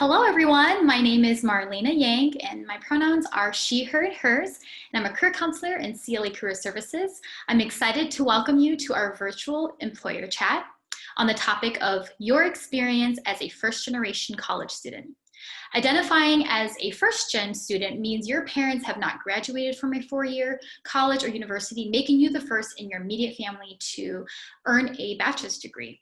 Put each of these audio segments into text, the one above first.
Hello, everyone. My name is Marlena Yang, and my pronouns are she, her, and hers. And I'm a career counselor in CLA Career Services. I'm excited to welcome you to our virtual employer chat on the topic of your experience as a first-generation college student. Identifying as a first-gen student means your parents have not graduated from a four-year college or university, making you the first in your immediate family to earn a bachelor's degree.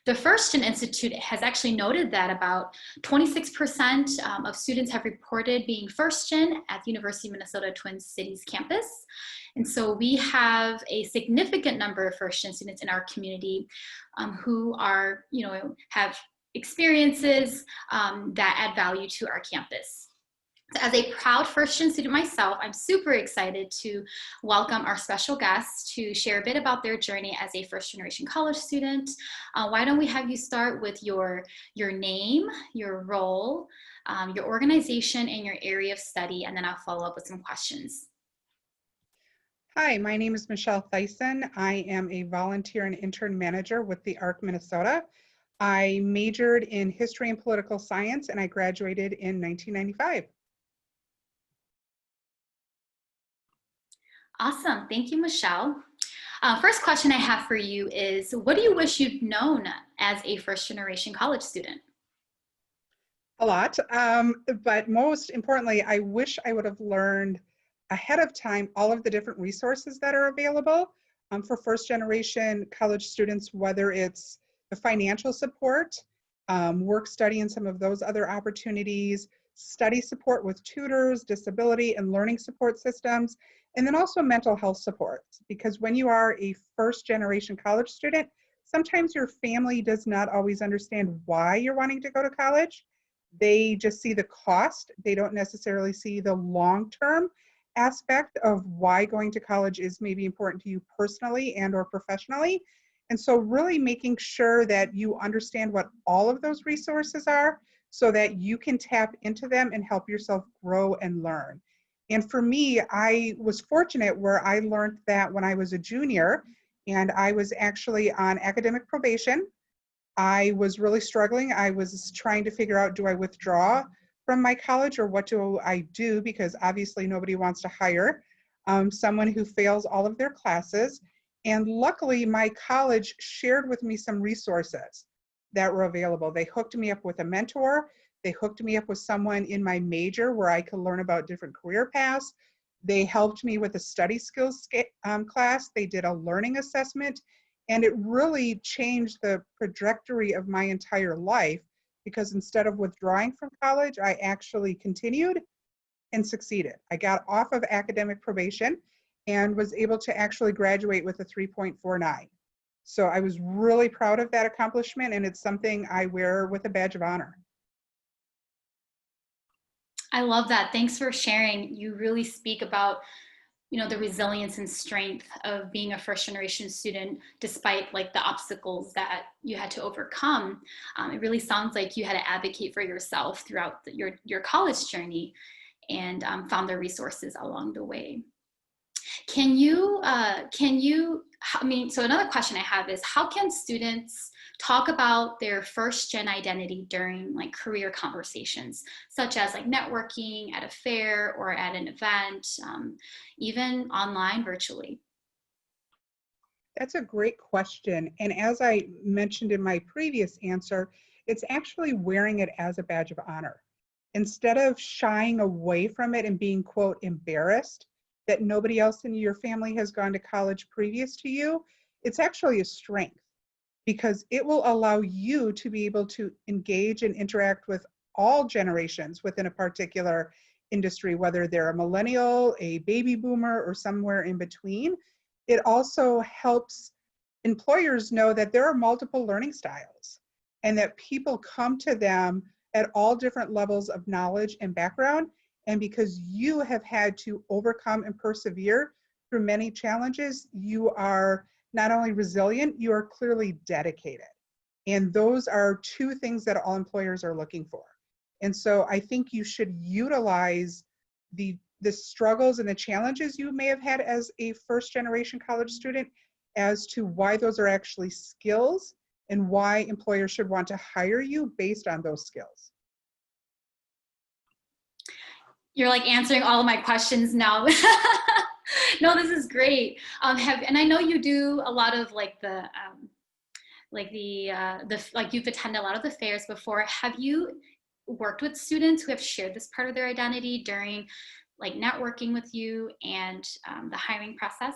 The First Gen Institute has actually noted that about 26% of students have reported being first gen at the University of Minnesota Twin Cities campus. And so we have a significant number of first gen students in our community who are, have experiences that add value to our campus. So as a proud first-gen student myself, I'm super excited to welcome our special guests to share a bit about their journey as a first-generation college student. Why don't we have you start with your name, your role, your organization, and your area of study, and then I'll follow up with some questions. Hi, my name is Michelle Theisen. I am a volunteer and intern manager with the ARC Minnesota. I majored in history and political science, and I graduated in 1995. Awesome. Thank you, Michelle. First question I have for you is, what do you wish you'd known as a first-generation college student? A lot, but most importantly, I wish I would have learned ahead of time all of the different resources that are available for first-generation college students, whether it's the financial support, work study and some of those other opportunities, study support with tutors, disability and learning support systems, and then also mental health support. Because when you are a first-generation college student, sometimes your family does not always understand why you're wanting to go to college. They just see the cost. They don't necessarily see the long-term aspect of why going to college is maybe important to you personally and or professionally. And so really making sure that you understand what all of those resources are so that you can tap into them and help yourself grow and learn. And for me, I was fortunate where I learned that when I was a junior and I was actually on academic probation. I was really struggling. I was trying to figure out, do I withdraw from my college or what do I do? Because obviously nobody wants to hire someone who fails all of their classes. And luckily my college shared with me some resources that were available. They hooked me up with a mentor. They hooked me up with someone in my major where I could learn about different career paths. They helped me with a study skills class. They did a learning assessment. And it really changed the trajectory of my entire life because instead of withdrawing from college, I actually continued and succeeded. I got off of academic probation and was able to actually graduate with a 3.49. So I was really proud of that accomplishment, and it's something I wear with a badge of honor. I love that. Thanks for sharing. You really speak about, the resilience and strength of being a first-generation student, despite like the obstacles that you had to overcome. It really sounds like you had to advocate for yourself throughout your college journey and found the resources along the way. So another question I have is, how can students talk about their first gen identity during like career conversations, such as like networking at a fair or at an event, even online virtually? That's a great question. And as I mentioned in my previous answer, it's actually wearing it as a badge of honor. Instead of shying away from it and being, quote, embarrassed that nobody else in your family has gone to college previous to you, it's actually a strength because it will allow you to be able to engage and interact with all generations within a particular industry, whether they're a millennial, a baby boomer, or somewhere in between. It also helps employers know that there are multiple learning styles and that people come to them at all different levels of knowledge and background. And because you have had to overcome and persevere through many challenges, you are not only resilient, you are clearly dedicated. And those are two things that all employers are looking for. And so I think you should utilize the struggles and the challenges you may have had as a first-generation college student as to why those are actually skills and why employers should want to hire you based on those skills. You're like answering all of my questions now. No, this is great. And I know you do a lot of like you've attended a lot of the fairs before. Have you worked with students who have shared this part of their identity during like networking with you and the hiring process?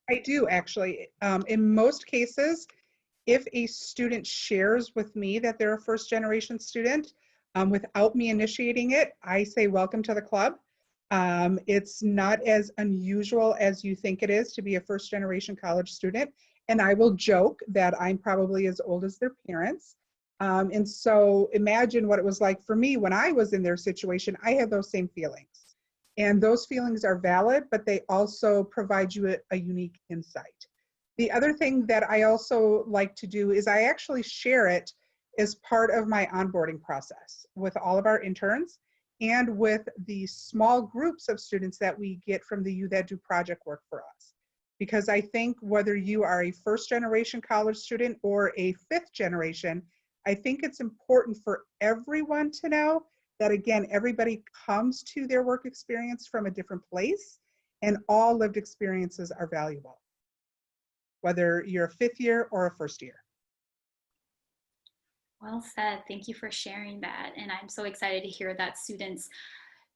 I do actually. In most cases, if a student shares with me that they're a first generation student, without me initiating it, I say, welcome to the club. It's not as unusual as you think it is to be a first generation college student. And I will joke that I'm probably as old as their parents. And so imagine what it was like for me when I was in their situation. I had those same feelings. And those feelings are valid, but they also provide you a unique insight. The other thing that I also like to do is I actually share it as part of my onboarding process with all of our interns and with the small groups of students that we get from the U that do project work for us. Because I think whether you are a first generation college student or a fifth generation, I think it's important for everyone to know that, again, everybody comes to their work experience from a different place, and all lived experiences are valuable, whether you're a fifth year or a first year. Well said. Thank you for sharing that. And I'm so excited to hear that students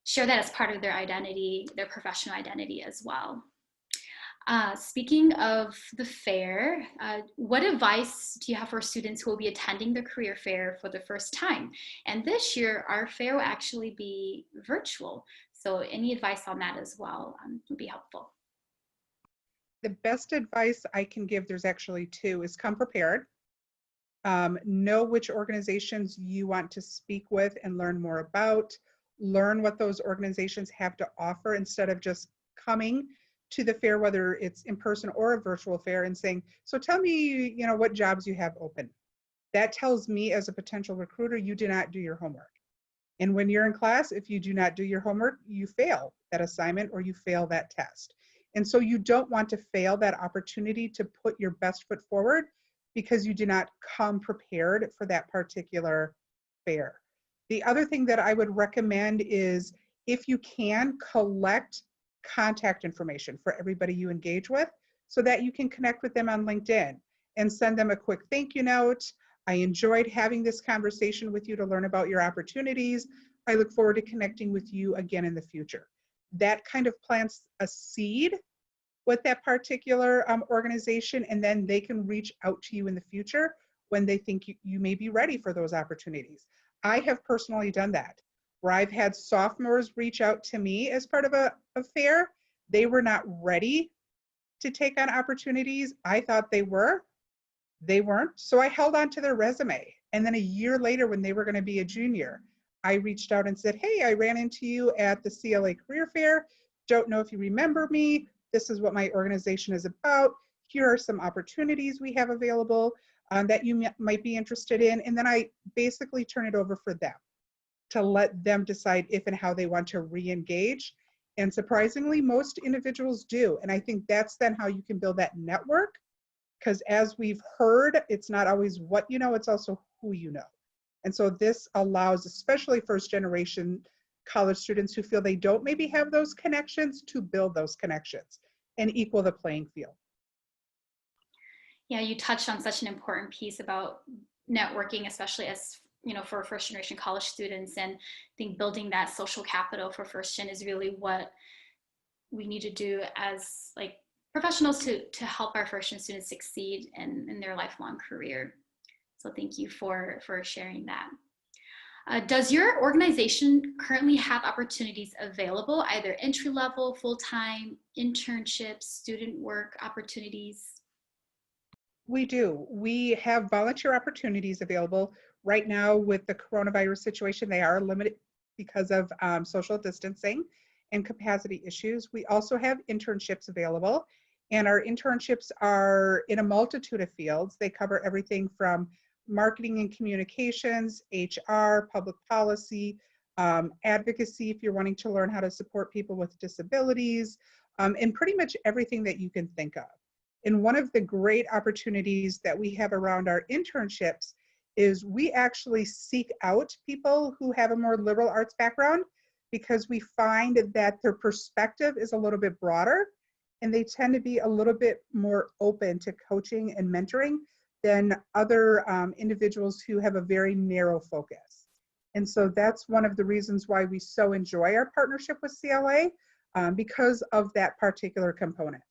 share that as part of their identity, their professional identity as well. Speaking of the fair, what advice do you have for students who will be attending the career fair for the first time? And this year, our fair will actually be virtual. So any advice on that as well would be helpful. The best advice I can give, there's actually two, is come prepared. Know which organizations you want to speak with and learn more about. Learn what those organizations have to offer instead of just coming to the fair, whether it's in person or a virtual fair, and saying, so tell me, what jobs you have open. That tells me as a potential recruiter, you did not do your homework. And when you're in class, if you do not do your homework, you fail that assignment or you fail that test. And so you don't want to fail that opportunity to put your best foot forward because you did not come prepared for that particular fair. The other thing that I would recommend is, if you can, collect contact information for everybody you engage with so that you can connect with them on LinkedIn and send them a quick thank you note. I enjoyed having this conversation with you to learn about your opportunities. I look forward to connecting with you again in the future. That kind of plants a seed with that particular organization, and then they can reach out to you in the future when they think you may be ready for those opportunities. I have personally done that, where I've had sophomores reach out to me as part of a fair. They were not ready to take on opportunities. I thought they were. They weren't. So I held on to their resume. And then a year later, when they were going to be a junior, I reached out and said, hey, I ran into you at the CLA Career Fair. Don't know if you remember me. This is what my organization is about. Here are some opportunities we have available that you might be interested in. And then I basically turn it over for them to let them decide if and how they want to re-engage. And surprisingly, most individuals do. And I think that's then how you can build that network, because as we've heard, it's not always what you know, it's also who you know. And so this allows, especially first generation college students who feel they don't maybe have those connections, to build those connections and equal the playing field. Yeah, you touched on such an important piece about networking, especially as for first generation college students. And I think building that social capital for first gen is really what we need to do as like professionals to help our first gen students succeed in their lifelong career. So thank you for sharing that. Does your organization currently have opportunities available, either entry level, full-time, internships, student work opportunities? We do. We have volunteer opportunities available. Right now, with the coronavirus situation, they are limited because of social distancing and capacity issues. We also have internships available, and our internships are in a multitude of fields. They cover everything from marketing and communications, HR, public policy, advocacy if you're wanting to learn how to support people with disabilities, and pretty much everything that you can think of. And one of the great opportunities that we have around our internships is we actually seek out people who have a more liberal arts background because we find that their perspective is a little bit broader and they tend to be a little bit more open to coaching and mentoring than other individuals who have a very narrow focus. And so that's one of the reasons why we so enjoy our partnership with CLA, because of that particular component.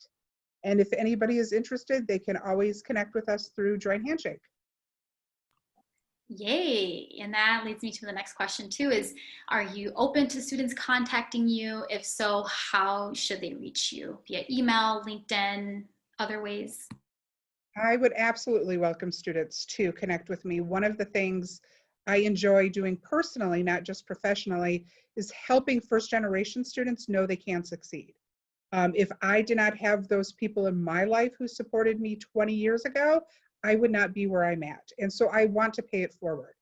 And if anybody is interested, they can always connect with us through Joint Handshake. Yay. And that leads me to the next question too, is are you open to students contacting you? If so, how should they reach you? Via email, LinkedIn, other ways? I would absolutely welcome students to connect with me. One of the things I enjoy doing personally, not just professionally, is helping first generation students know they can succeed. If I did not have those people in my life who supported me 20 years ago, I would not be where I'm at. And so I want to pay it forward.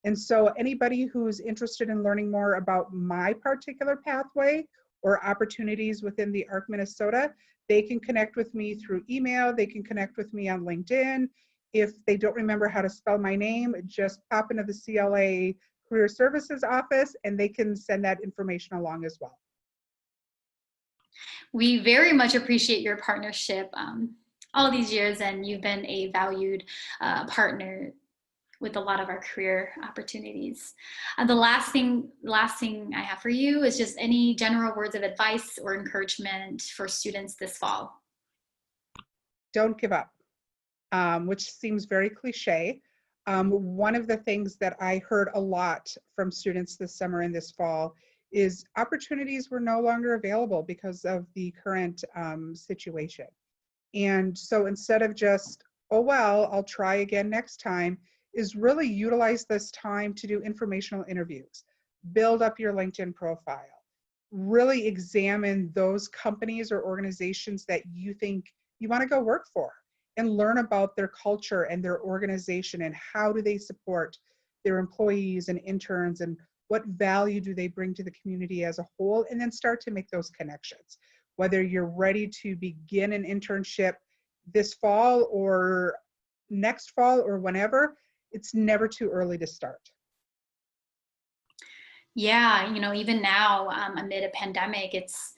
And so anybody who's interested in learning more about my particular pathway or opportunities within the ARC Minnesota, they can connect with me through email. They can connect with me on LinkedIn. If they don't remember how to spell my name, just pop into the CLA Career Services office and they can send that information along as well. We very much appreciate your partnership all these years, and you've been a valued partner with a lot of our career opportunities. The last thing I have for you is just any general words of advice or encouragement for students this fall. Don't give up, which seems very cliche. One of the things that I heard a lot from students this summer and this fall is opportunities were no longer available because of the current situation. And so instead of just, oh, well, I'll try again next time, is really utilize this time to do informational interviews, build up your LinkedIn profile, really examine those companies or organizations that you think you want to go work for and learn about their culture and their organization and how do they support their employees and interns and what value do they bring to the community as a whole, and then start to make those connections. Whether you're ready to begin an internship this fall or next fall or whenever, it's never too early to start. Yeah, even now amid a pandemic, it's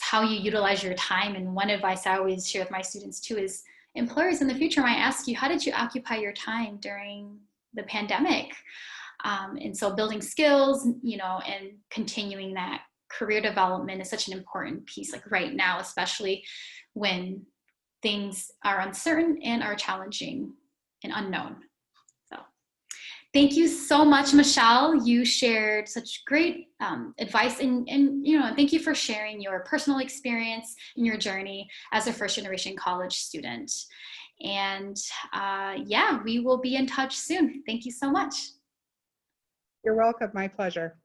how you utilize your time. And one advice I always share with my students too is employers in the future might ask you, how did you occupy your time during the pandemic? And so building skills, and continuing that career development is such an important piece, like right now, especially when things are uncertain and are challenging and unknown. So thank you so much, Michelle. You shared such great advice, and thank you for sharing your personal experience and your journey as a first generation college student. And yeah, we will be in touch soon. Thank you so much. You're welcome. My pleasure.